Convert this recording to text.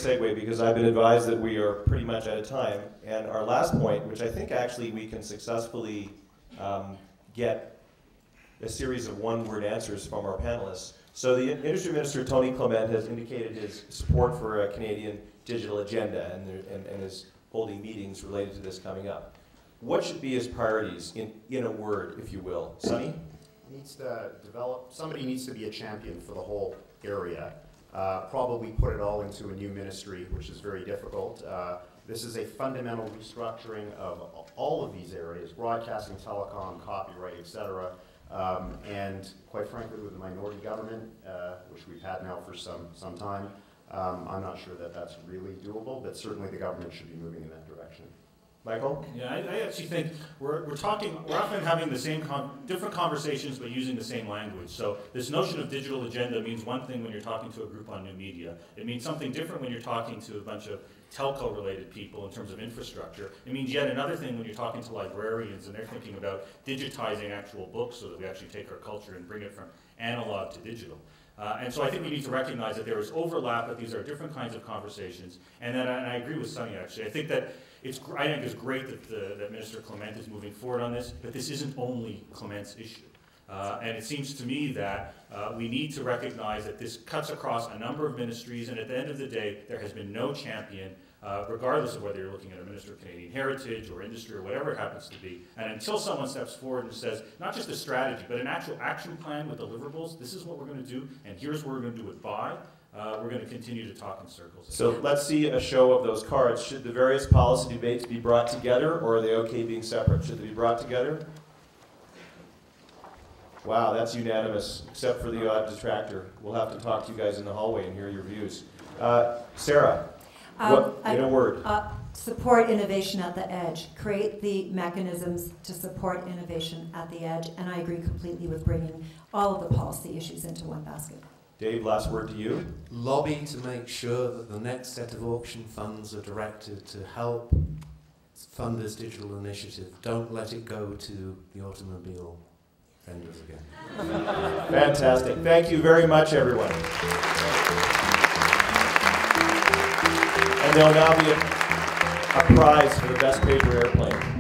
segue because I've been advised that we are pretty much out of time. And our last point, which I think actually we can successfully get a series of one-word answers from our panelists. So the Industry Minister, Tony Clement, has indicated his support for a Canadian digital agenda and is holding meetings related to this coming up. What should be his priorities, in a word, if you will? Sonny? Somebody needs to be a champion for the whole area. Probably put it all into a new ministry, which is very difficult. This is a fundamental restructuring of all of these areas, broadcasting, telecom, copyright, etc. And quite frankly, with the minority government, which we've had now for some time, I'm not sure that that's really doable, but certainly the government should be moving in that direction. Michael? Yeah, I actually think we're often having the same different conversations but using the same language. So this notion of digital agenda means one thing when you're talking to a group on new media. It means something different when you're talking to a bunch of telco-related people in terms of infrastructure. It means yet another thing when you're talking to librarians and they're thinking about digitizing actual books so that we actually take our culture and bring it from analog to digital. And so I think we need to recognize that there is overlap, that these are different kinds of conversations, and I agree with Sonny actually. I think it's great that Minister Clement is moving forward on this, but this isn't only Clement's issue. And it seems to me that we need to recognize that this cuts across a number of ministries, and at the end of the day, there has been no champion, regardless of whether you're looking at a Minister of Canadian Heritage or Industry or whatever it happens to be. And until someone steps forward and says, not just a strategy, but an actual action plan with deliverables, this is what we're going to do, and here's what we're going to do it by, we're going to continue to talk in circles. So let's see a show of those cards. Should the various policy debates be brought together, or are they okay being separate? Should they be brought together? Wow, that's unanimous, except for the odd detractor. We'll have to talk to you guys in the hallway and hear your views. Sarah, in a word. Support innovation at the edge. Create the mechanisms to support innovation at the edge, and I agree completely with bringing all of the policy issues into one basket. Dave, last word to you. Lobby to make sure that the next set of auction funds are directed to help fund this digital initiative. Don't let it go to the automobile vendors again. Fantastic. Thank you very much, everyone. And there'll now be a prize for the best paper airplane.